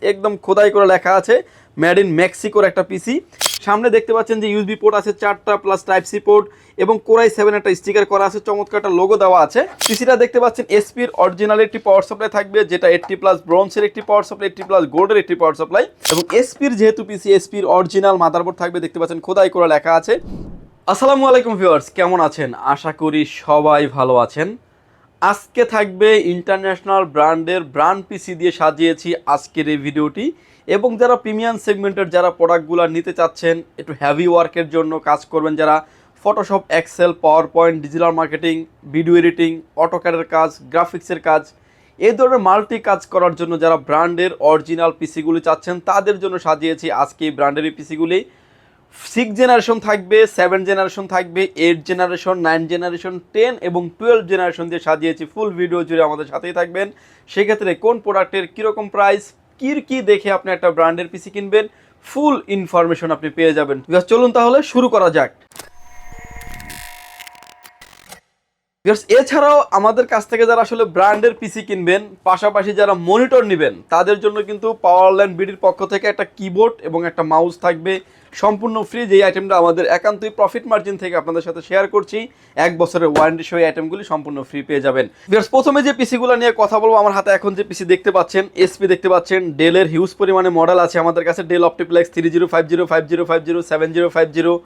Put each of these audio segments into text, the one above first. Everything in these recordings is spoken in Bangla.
একদম খোদাই করে লেখা আছে মেড ইন মেক্সিকোর একটা পিসি। সামনে দেখতে পাচ্ছেন যে ইউএসবি পোর্ট আছে 4টা প্লাস টাইপ সি পোর্ট এবং কোরাই 7 একটা স্টিকার করা আছে, চমৎকার একটা লোগো দেওয়া আছে। পিসিটা দেখতে পাচ্ছেন এসপির অরিজিনাল একটি পাওয়ার সাপ্লাই থাকবে, যেটা 80 প্লাস ব্রোঞ্জের একটি পাওয়ার সাপ্লাই, 80 প্লাস গোল্ডের একটি পাওয়ার সাপ্লাই এবং এসপির যেহেতু পিসি এসপির অরিজিনাল মাদারবোর্ড থাকবে। দেখতে পাচ্ছেন খোদাই করে লেখা আছে। আসসালামু আলাইকুম ভিউয়ার্স, কেমন আছেন? আশা করি সবাই ভালো আছেন। আজকে থাকবে ইন্টারন্যাশনাল ব্র্যান্ডের ব্র্যান্ড পিসি দিয়ে সাজিয়েছি আজকের এই ভিডিওটি। এবং যারা প্রিমিয়াম সেগমেন্টের যারা প্রোডাক্টগুলো নিতে চাচ্ছেন, একটু হেভি ওয়ার্কের জন্য কাজ করবেন, যারা Photoshop, Excel, PowerPoint, digital marketing, video editing, অটোক্যাডের কাজ, গ্রাফিক্সের কাজ, এই ধরনের মাল্টি কাজ করার জন্য যারা ব্র্যান্ডের অরিজিনাল পিসিগুলি চাচ্ছেন তাদের জন্য সাজিয়েছি আজকে এই ব্র্যান্ডের এই পিসিগুলি। 6 জেনারেশন থাকবে, 7 জেনারেশন থাকবে, 8 জেনারেশন, 9 জেনারেশন, 10 এবং 12 জেনারেশন দিয়ে সাজিয়েছি। ফুল ভিডিও জুড়ে আমাদের সাথেই থাকবেন। সেক্ষেত্রে কোন প্রোডাক্টের কীরকম প্রাইস, কী দেখে আপনি একটা ব্র্যান্ডের পিসি কিনবেন, ফুল ইনফরমেশন আপনি পেয়ে যাবেন। চলুন তাহলে শুরু করা যাক। এছাড়াও আমাদের কাছ থেকে যারা আসলে ব্র্যান্ডের পিসি কিনবেন, পাশাপাশি যারা মনিটর নেবেন, তাদের জন্য কিন্তু পাওয়ারল্যান্ড বিডির পক্ষ থেকে একটা কিবোর্ড এবং একটা মাউস থাকবে সম্পূর্ণ ফ্রি। যেই আইটেমটা আমাদের একান্তই প্রফিট মার্জিন থেকে আপনাদের সাথে শেয়ার করছি। 1 বছরের ওয়ারেন্টি সহ এই আইটেমগুলি সম্পূর্ণ ফ্রি পেয়ে যাবেন। প্রথমে যে পিসিগুলো নিয়ে কথা বলবো, আমার হাতে এখন যে পিসি দেখতে পাচ্ছেন এসপি দেখতে পাচ্ছেন। ডেলের হিউজ পরিমাণে মডেল আছে আমাদের কাছে। ডেল অপটিপ্লেক্স 3050, 5050, 7050,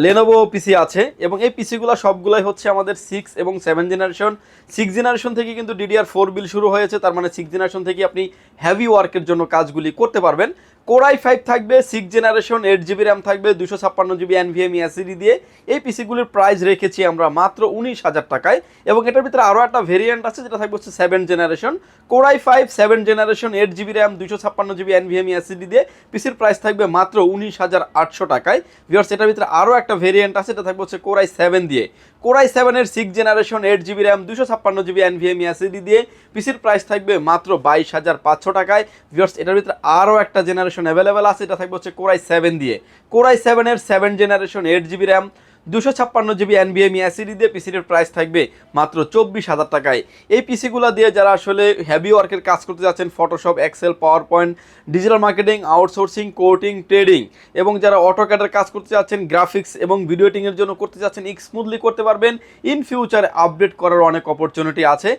লেনোভো পিসি আছে এবং এই পিসিগুলো সবগুলাই হচ্ছে আমাদের 6 এবং 7 জেনারেশন। 6 জেনারেশন থেকে কিন্তু DDR4 বিল শুরু হয়েছে, তার মানে 6 জেনারেশন থেকে আপনি হেভি ওয়ার্কের জন্য কাজগুলি করতে পারবেন। কোরাই 5 থাকবে, 6 জেনারেশন, 8GB র্যাম থাকবে, 256GB NVMe SSD দিয়ে। এই পিসিগুলির প্রাইস রেখেছি আমরা মাত্র 19,000 টাকায়। এবং এটার ভিতরে আরও একটা ভেরিয়েন্ট আছে যেটা থাকবে হচ্ছে 7 generation. Core i 5 7 generation, 8GB RAM, 256GB NVMe SSD দিয়ে পিসির প্রাইস থাকবে মাত্র 19,800 টাকায়। ভিউয়ার্স, এটার ভিতরে আরও একটা ভেরিয়েন্ট আছে, এটা থাকবে হচ্ছে কোরাই 7 দিয়ে। কোরাই 7-এর 6 generation, 8GB RAM, 256GB NVMe SSD দিয়ে পিসির প্রাইস থাকবে মাত্র 22,500 টাকায়। ভিউয়ার্স, এটার ভিতরে আরও একটা জেনারেশন অ্যাভেলেবেল আছে, এটা থাকবে হচ্ছে কোরাই 7 দিয়ে। কোরাই 7-এর 7 generation, 8GB RAM, 256GB NVMe SSD দিয়ে পিসির প্রাইস থাকবে মাত্র 24,000 টাকায়। এই পিসিগুলো দিয়ে যারা আসলে হেভি ওয়ার্কের কাজ করতে যাচ্ছেন, Photoshop, Excel, PowerPoint, digital marketing, outsourcing, coding, trading এবং যারা অটোক্যাডের কাজ করতে যাচ্ছেন, গ্রাফিক্স এবং ভিডিও এডিটিংয়ের জন্য করতে যাচ্ছেন, স্মুথলি করতে পারবেন। ইন ফিউচারে আপডেট করার অনেক অপরচুনিটি আছে।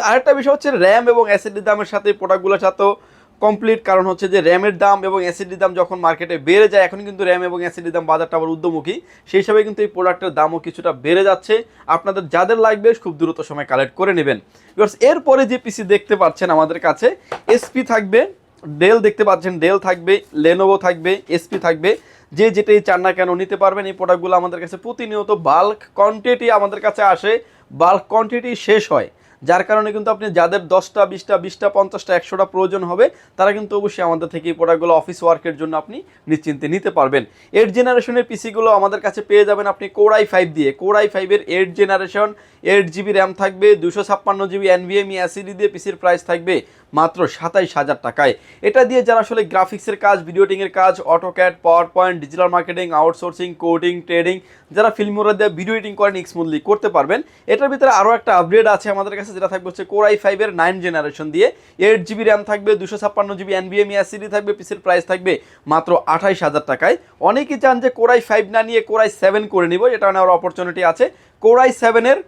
আরেকটা বিষয় হচ্ছে র্যাম এবং SSD দামের সাথে প্রোডাক্টগুলোর সাথেও কমপ্লিট, কারণ হচ্ছে যে র্যামের দাম এবং এসএসডি দাম যখন মার্কেটে বেড়ে যায়, এখন কিন্তু র্যাম এবং এসএসডি দাম বাজারটা আবার ঊর্ধ্বমুখী, সেই হিসাবে কিন্তু এই প্রোডাক্টের দামও কিছুটা বেড়ে যাচ্ছে। আপনাদের যাদের লাগবে খুব দ্রুত সময় কালেক্ট করে নেবেন। এরপরে যে পিসি দেখতে পাচ্ছেন আমাদের কাছে, এসপি থাকবে, ডেল দেখতে পাচ্ছেন, ডেল থাকবে, লেনোভো থাকবে, এসপি থাকবে। যে যেটাই চান না কেন নিতে পারবেন। এই প্রোডাক্টগুলো আমাদের কাছে প্রতিনিয়ত বাল্ক কোয়ান্টিটি আমাদের কাছে আসে, বাল্ক কোয়ান্টিটি শেষ হয়, যার কারণে কিন্তু আপনি যাদের 10টা 20টা 20টা 50টা 100টা প্রয়োজন হবে, তারা কিন্তু অবশ্যই আমাদের থেকে এই প্রোডাক্টগুলো অফিস ওয়ার্কের জন্য আপনি নিশ্চিন্তে নিতে পারবেন। 8 জেনারেশনের পিসিগুলো আমাদের কাছে পেয়ে যাবেন আপনি কোরাই 5 দিয়ে। কোরাই 5-এর 8 জেনারেশন, 8GB র্যাম থাকবে, 256GB NVMe SSD দিয়ে পিসির প্রাইস থাকবে মাত্র 27,000 টাকায়। এটা দিয়ে যারা আসলে গ্রাফিক্সের কাজ, ভিডিও এডিটিংয়ের কাজ, AutoCAD, power point, digital marketing, outsourcing, coding, trading, যারা ফিল্মোরা দিয়ে ভিডিও এডিটিং করেন স্মুথলি করতে পারবেন। এটার ভিতরে আরও একটা আপগ্রেড আছে আমাদের কাছে, যেটা থাকবে হচ্ছে কোরাই 5-এর 9 জেনারেশন দিয়ে। 8GB র্যাম থাকবে, 256GB NVMe SSD থাকবে, পিসির প্রাইস থাকবে মাত্র 28,000 টাকায়। অনেকেই চান যে কোরাই 5 না নিয়ে কোরাই 7 করে নিব, এটা নেওয়ার অপরচুনিটি আছে। কোরাই 7-এর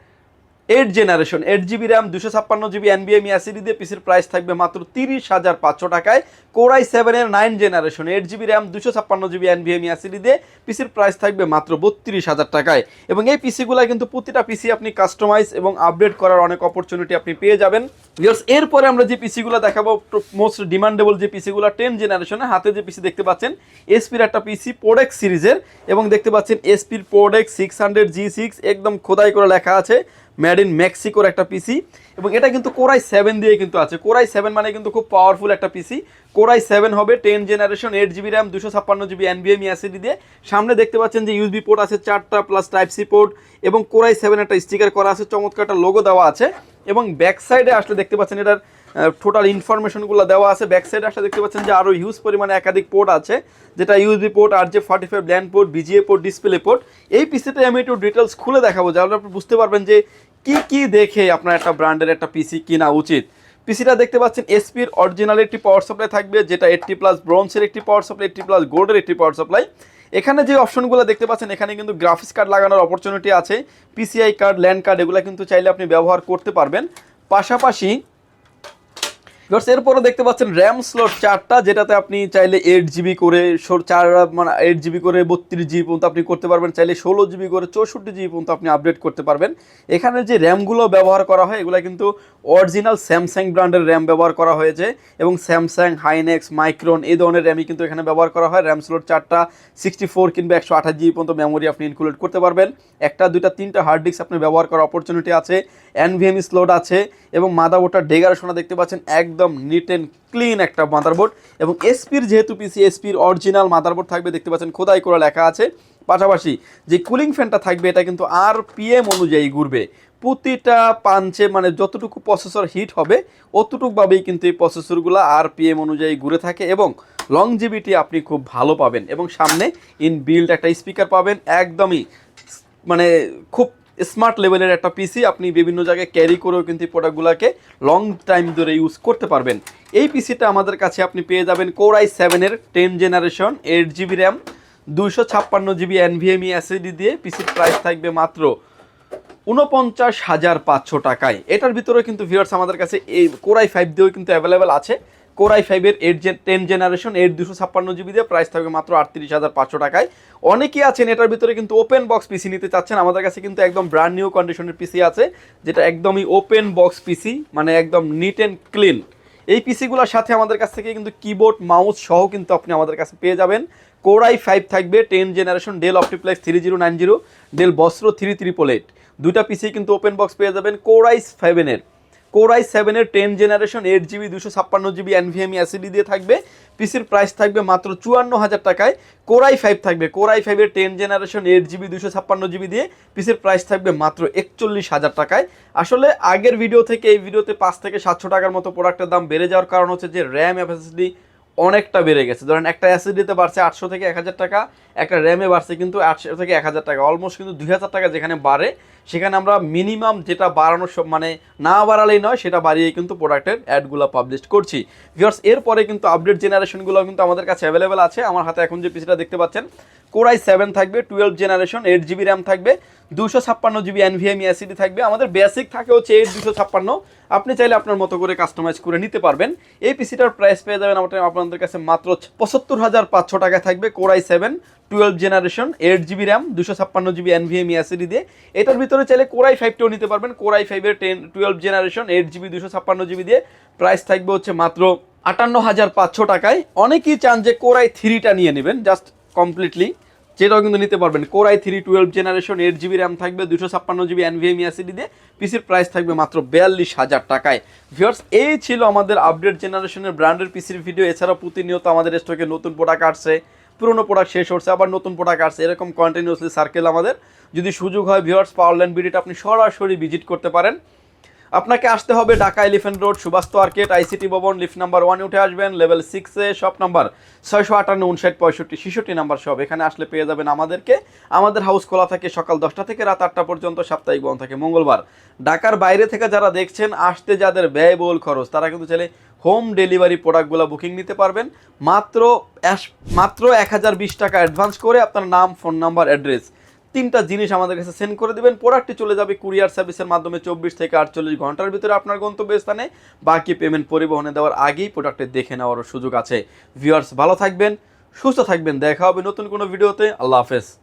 8 generation, 8GB RAM, 256GB NVMe SSD দিয়ে পিসির প্রাইস থাকবে মাত্র 30,500 টাকায়। কোরাই 7-এর 9 generation, 8GB RAM, 256GB NVMe SSD দিয়ে পিসির প্রাইস থাকবে মাত্র 32,000 টাকায়। এবং এই পিসিগুলো কিন্তু প্রতিটা পিসি আপনি কাস্টমাইজ এবং আপডেট করার অনেক অপরচুনিটি আপনি পেয়ে যাবেন। এরপরে আমরা যে পিসিগুলো দেখাবো, মোস্ট ডিমান্ডেবল যে পিসিগুলো 10 জেনারেশনের, হাতে যে পিসি দেখতে পাচ্ছেন এসপির একটা পিসি প্রোডেক্স সিরিজের, এবং দেখতে পাচ্ছেন এসপির প্রোডেক্স 600G6, একদম খোদাই করে লেখা আছে মেড ইন মেক্সিকোর একটা পিসি। এবং এটা কিন্তু কোরাই 7 দিয়ে কিন্তু আছে। কোরাই 7 মানে কিন্তু খুব পাওয়ারফুল একটা পিসি। কোরাই 7 হবে 10 generation, 8GB RAM, 256GB NVMe SSD দিয়ে। সামনে দেখতে পাচ্ছেন যে ইউএসবি পোর্ট আছে 4টা প্লাস টাইপ সি পোর্ট এবং কোরাই 7 একটা স্টিকার করা আছে, চমৎকার একটা লোগো দেওয়া আছে। এবং ব্যাক সাইডে আসলে দেখতে পাচ্ছেন এটার টোটাল ইনফরমেশনগুলো দেওয়া আছে। ব্যাক সাইডে আসলে দেখতে পাচ্ছেন যে আরও হিউজ পরিমাণে একাধিক পোর্ট আছে, যেটা USB port, RJ45 land port, BGA port, display port. এই পিসিতে আমি একটু ডিটেলস খুলে দেখাবো, যাতে আপনি বুঝতে পারবেন যে কি দেখে আপনার একটা ব্র্যান্ডের একটা পিসি কেনা উচিত। পিসিটা দেখতে পাচ্ছেন এসপির অরিজিনাল একটি পাওয়ার সাপ্লাই থাকবে, যেটা 80+ ব্রোঞ্জের একটি পাওয়ার সাপ্লাই, 80+ গোল্ডের একটি পাওয়ার সাপ্লাই। এখানে যে অপশনগুলো দেখতে পাচ্ছেন, এখানে কিন্তু গ্রাফিক্স কার্ড লাগানোর অপরচুনিটি আছে, পিসিআই কার্ড, ল্যান্ড কার্ড, এগুলো কিন্তু চাইলে আপনি ব্যবহার করতে পারবেন। পাশাপাশি এরপরে দেখতে পাচ্ছেন র্যাম স্লট 4টা, যেটাতে আপনি চাইলে 8GB করে 8GB করে 32GB পর্যন্ত আপনি করতে পারবেন, চাইলে 16GB করে 64GB পর্যন্ত আপনি আপডেট করতে পারবেন। এখানে যে র্যামগুলো ব্যবহার করা হয়, এগুলো কিন্তু অরিজিনাল স্যামসাং ব্র্যান্ডের র্যাম ব্যবহার করা হয়েছে, এবং স্যামসাং, হাইনেক্স, মাইক্রন এই ধরনের র্যামই কিন্তু এখানে ব্যবহার করা হয়। র্যাম স্লট 4টা, 64 কিংবা 128GB পর্যন্ত মেমোরি আপনি ইনক্লুড করতে পারবেন। 1টা 2টা 3টা হার্ড ডিস্ক আপনি ব্যবহার করার অপরচুনিটি আছে, NVMe স্লট আছে, এবং মাদারবোর্ডটা ডেগারেশন দেখতে পাচ্ছেন একদম নিট অ্যান্ড ক্লিন একটা মাদারবোর্ড। এবং এসপির যেহেতু পিসি, এসপির অরিজিনাল মাদারবোর্ড থাকবে, দেখতে পাচ্ছেন খোদাই করে লেখা আছে। পাশাপাশি যে কুলিং ফ্যানটা থাকবে, এটা কিন্তু RPM অনুযায়ী ঘুরবে, প্রতিটা পাঞ্চে মানে যতটুকু প্রসেসর হিট হবে অতটুকুভাবেই কিন্তু এই প্রসেসরগুলো RPM অনুযায়ী ঘুরে থাকে, এবং লংজিভিটি আপনি খুব ভালো পাবেন। এবং সামনে ইনবিল্ড একটা স্পিকার পাবেন, একদমই মানে খুব স্মার্ট লেভেলের একটা পিসি, আপনি বিভিন্ন জায়গায় ক্যারি করেও কিন্তু এই প্রোডাক্টগুলোকে লং টাইম ধরে ইউজ করতে পারবেন। এই পিসিটা আমাদের কাছে আপনি পেয়ে যাবেন Core i7-এর 10 generation, 8GB RAM, 256GB NVMe SSD দিয়ে। পিসির প্রাইস থাকবে মাত্র 49,500 টাকায়। এটার ভিতরে কিন্তু ভিউয়ার্স আমাদের কাছে এই Core i5 দিয়েও কিন্তু অ্যাভেলেবেল আছে। Core i5-এর 10 জেনারেশন 256GB দিয়ে প্রাইস থাকবে মাত্র 38,500 টাকায়। অনেকেই আছেন এটার ভিতরে কিন্তু ওপেন বক্স পিসি নিতে চাচ্ছেন, আমাদের কাছে কিন্তু একদম ব্র্যান্ড নিউ কন্ডিশনের পিসি আছে, যেটা একদমই ওপেন বক্স পিসি, মানে একদম নিট অ্যান্ড ক্লিন। এই পিসিগুলোর সাথে আমাদের কাছ থেকে কিন্তু কিবোর্ড, মাউস সহ কিন্তু আপনি আমাদের কাছে পেয়ে যাবেন। Core i5 থাকবে 10 জেনারেশন, ডেল অপটিপ্লেক্স 3090, ডেল বস্ত্র 3888, দুইটা পিসি কিন্তু ওপেন বক্স পেয়ে যাবেন। Core i7-এর 10 generation 8GB 256GB NVMe SSD দিয়ে থাকবে। পিসির প্রাইস থাকবে মাত্র 54,000 টাকায়। Core i5 থাকবে, Core i5-এর 10 জেনারেশন 8GB 256GB দিয়ে পিসির প্রাইস থাকবে মাত্র 41,000 টাকায়। আসলে আগের ভিডিও থেকে এই ভিডিওতে 5 থেকে 700 টাকার মতো প্রোডাক্টের দাম বেড়ে যাওয়ার কারণ হচ্ছে যে র্যাম SSD অনেকটা বেড়ে গেছে। ধরেন একটা SSD-তে বাড়ছে 800 থেকে 1000 টাকা, একটা র্যামে বাড়ছে কিন্তু 800 থেকে 1000 টাকা, অলমোস্ট কিন্তু 2000 টাকা যেখানে বাড়ে, সেখানে আমরা মিনিমাম যেটা বাড়ানোর সব মানে না বাড়ালেই নয় সেটা বাড়িয়ে কিন্তু প্রোডাক্টের অ্যাডগুলো পাবলিশ করছি। ভিউয়ার্স এরপরে কিন্তু আপডেট জেনারেশনগুলো কিন্তু আমাদের কাছে অ্যাভেলেবেল আছে। আমার হাতে এখন যে পিসিটা দেখতে পাচ্ছেন Core i7 থাকবে, 12 জেনারেশন, 8GB র্যাম থাকবে, 256GB NVMe SSD থাকবে। আমাদের বেসিক থাকে হচ্ছে 256, আপনি চাইলে আপনার মতো করে কাস্টমাইজ করে নিতে পারবেন। এই পিসিটার প্রাইস পেয়ে যাবেন আপনাদের কাছে মাত্র 75,500 টাকায় থাকবে। Core i7 12 generation, 8GB RAM, 256GB NVMe SSD দিয়ে। এটার ভিতরে চাইলে Core i5-টাও নিতে পারবেন। Core i5-এর 12 জেনারেশন, 8GB 256GB দিয়ে প্রাইস থাকবে হচ্ছে মাত্র 58,500 টাকায়। অনেকেই চান যে Core i3-টা নিয়ে নেবেন জাস্ট কমপ্লিটলি, যেটাও কিন্তু নিতে পারবেন। Core i3 12 generation, 8GB RAM থাকবে, 256GB NVMe SSD দিয়ে পিসির প্রাইস থাকবে মাত্র 42,000 টাকায়। ভিউয়ার্স এই ছিল আমাদের আপডেট জেনারেশনের ব্র্যান্ডের পিসির ভিডিও। এছাড়াও প্রতিনিয়ত আমাদের স্টকে নতুন প্রোডাক্ট আসছে, পুরনো প্রোডাক্ট শেষ হচ্ছে, আবার নতুন প্রোডাক্ট আসছে, এরকম কন্টিনিউসলি সার্কেল আমাদের। যদি সুযোগ হয় ভিউয়ার্স, পাওয়ারল্যান্ড বিডিটা আপনি সরাসরি ভিজিট করতে পারেন। আপনাকে আসতে হবে Dhaka elephant road, Subastu আর্কেট, ICT ভবন, লিফট নাম্বার 1-এ উঠে আসবেন, লেভেল 6-এ, শপ নাম্বার 658 59 65 66 নাম্বার সব। এখানে আসলে পেয়ে যাবেন আমাদেরকে। আমাদের হাউস খোলা থাকে সকাল 10টা থেকে রাত 8টা পর্যন্ত, সাপ্তাহিক বন্ধ থাকে মঙ্গলবার। ঢাকার বাইরে থেকে যারা দেখছেন, আসতে যাদের ব্যয়বহুল খরচ, তারা কিন্তু চাইলে হোম ডেলিভারি প্রোডাক্টগুলো বুকিং নিতে পারবেন। মাত্র 1020 টাকা অ্যাডভান্স করে আপনার নাম, ফোন নাম্বার, অ্যাড্রেস 3টা জিনিস আমাদের কাছে সেন্ড করে দেবেন। প্রোডাক্টটি চলে যাবে কুরিয়ার সার্ভিসের মাধ্যমে 24 থেকে 48 ঘন্টার ভিতরে আপনার গন্তব্যস্থানে। বাকি পেমেন্ট পরিবহনে দেওয়ার আগেই প্রোডাক্টে দেখে নেওয়ারও সুযোগ আছে। ভিউয়ার্স ভালো থাকবেন, সুস্থ থাকবেন, দেখা হবে নতুন কোনো ভিডিওতে। আল্লাহ হাফেজ।